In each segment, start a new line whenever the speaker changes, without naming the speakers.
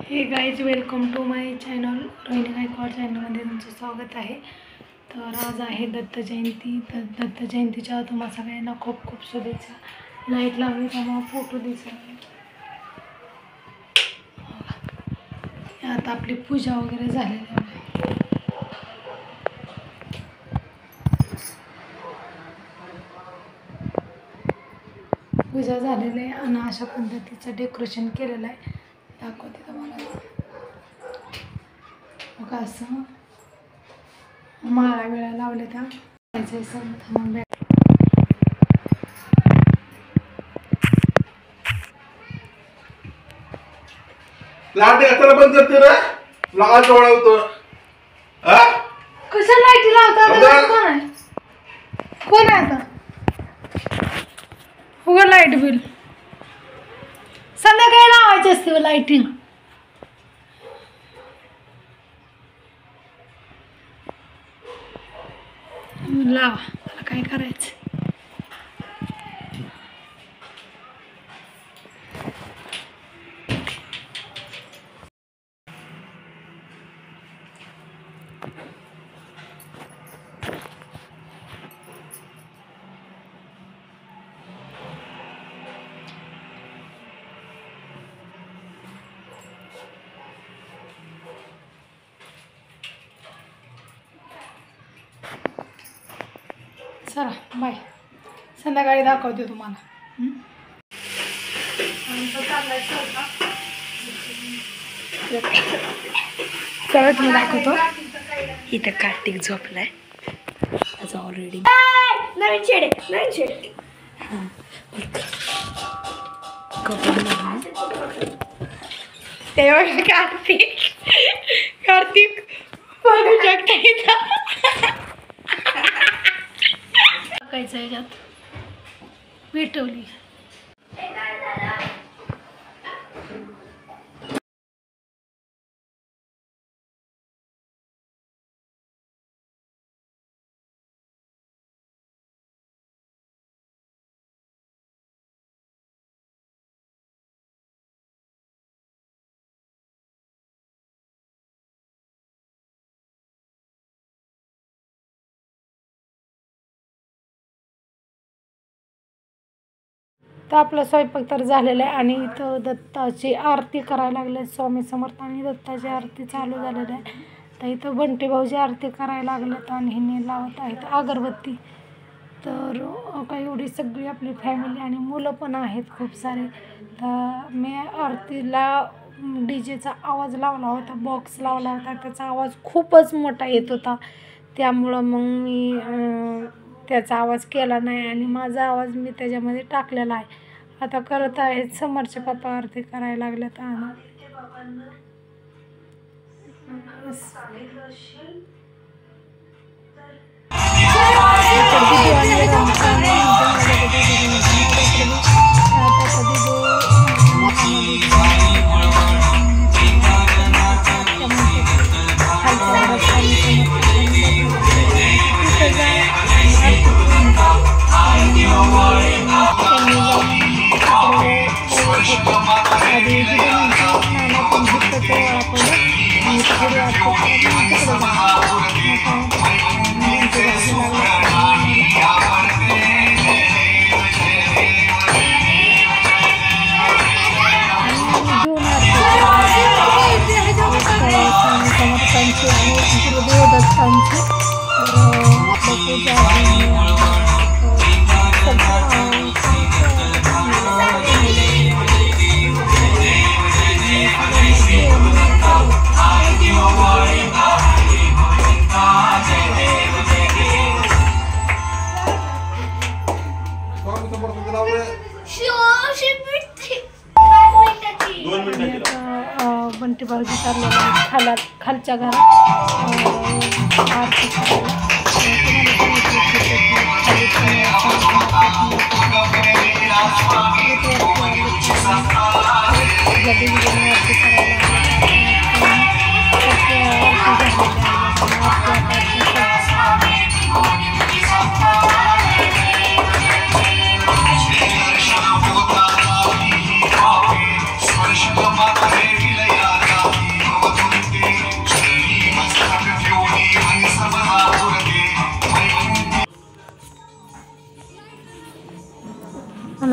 हे guys, welcome to my channel. Rohini Gaikwad चॅनलमध्ये तुमचं स्वागत आहे. तर आज आहे दत्त जयंती. तर दत्त जयंतीच्या तुम्हाला सगळ्यांना खूप खूप शुभेच्छा. लाईट लावली त्यामुळे फोटो दिसत. आता आपली पूजा वगैरे झालेली आहे. पूजा झालेली आहे आणि अशा पद्धतीचं डेकोरेशन केलेलं आहे. दाखवते तुम्हाला. मग असं माळा वेळा लावल्या त्या
लाईट एकाला बंद करते ना, लाल डोळा होतो.
कशा लाईटी लावता? कोण आहे आता? उघड लाईट बिल. संध्याकाळी लावायची असते लाईटिंग. लावा, मला काय करायचं. चला बाय, संध्याकाळी दाखवते तुम्हाला. चला मी दाखवतो.
इथं कार्तिक झोपलाय ऑलरेडी.
नवीन शेड कार्तिक बघू शकता इथं. टाकायचं ह्याच्यात पेटवली. तर आपला स्वयंपाक तर झालेला आहे आणि इथं दत्ताची आरती करायला लागले. स्वामी समर्थ आणि दत्ताची आरती चालू झालेली आहे. तर इथं बंटी भाऊची आरती करायला लागलेत आणि हिने लावत आहेत अगरबत्ती. तर काही एवढी सगळी आपली फॅमिली आणि मुलं पण आहेत खूप सारे. तर मी आरतीला डीजेचा आवाज लावला होता, बॉक्स लावला होता. त्याचा आवाज खूपच मोठा येत होता, त्यामुळं मग मी त्याचा आवाज केला नाही आणि माझा आवाज मी त्याच्यामध्ये टाकलेला आहे. आता करत आहेत समोरचे पप्पा आरती करायला लागल्यात. बंटी भाऊजी चाललेला आहे खालच्या घरात आरती
Shama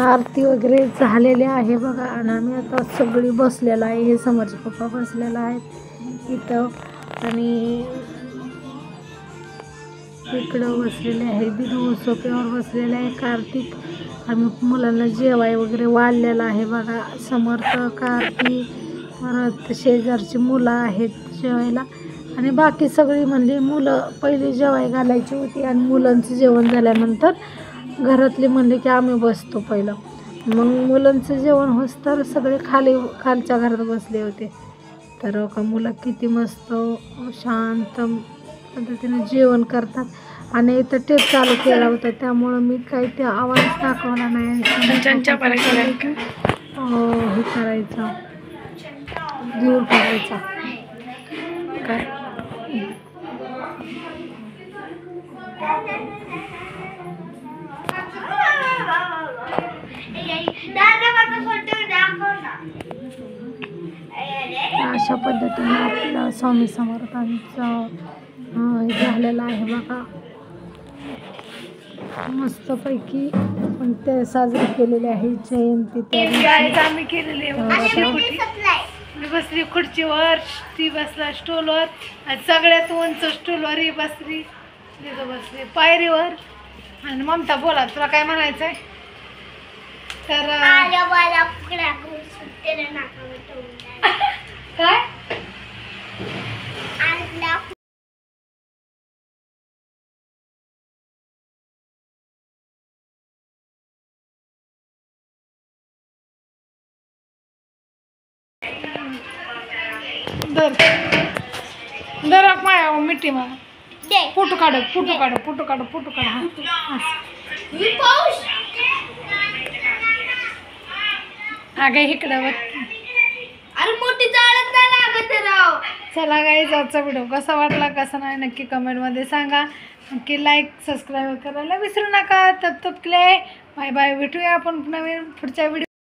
आरती वगैरे झालेली आहे बघा. आणि आम्ही आता सगळी बसलेलो आहे. हे समोरचे पप्पा बसलेला आहेत इथं आणि इकडं बसलेले आहे. बिनू सोप्यावर बसलेले आहे कार्तिक. आम्ही मुलांना जेवाय वगैरे वाढलेलं आहे बघा. समर्थ, कार्तिक, परत शेजारची मुलं आहेत जेवायला आणि बाकी सगळी म्हणजे मुलं पहिले जेवाय घालायची होती आणि मुलांचं जेवण झाल्यानंतर घरातले म्हणले की आम्ही बसतो पहिलं. मग मुलांचं जेवण होस तर सगळे खालच्या घरात बसले होते. तर का मुलं किती मस्त शांत पद्धतीने जेवण करतात. आणि इथं टेप चालू केला होता त्यामुळं मी काही ते आवाज दाखवला नाही. हे करायचं दूर करायचा काय अशा पद्धतीने आपलं स्वामी समर्थांचं झालेलं आहे बघा. मस्तपैकी पण ते साजरी केलेली आहे जयंती. आम्ही केलेली मी बसली खुर्चीवर, ती बसला स्टूलवर, सगळ्यात उंच स्टूलवर ही बसली, तिथं बसली पायरीवर. आणि ममता बोला तुला काय म्हणायचं आहे? तर काय दर माया मिठी मग फोटो काढ फोटो काढ फोटो काढ फोटो काढ. अगं इकडं बघ. अरे मोठी चालत नाही लागत राव. चला गाईज आजचा व्हिडिओ कसा वाटला कसा नाही नक्की कमेंटमध्ये सांगा. नक्की लाईक सबस्क्राईब करायला विसरू नका. तब तक के लिए बाय बाय. भेटूया आपण नवीन पुढच्या व्हिडिओ.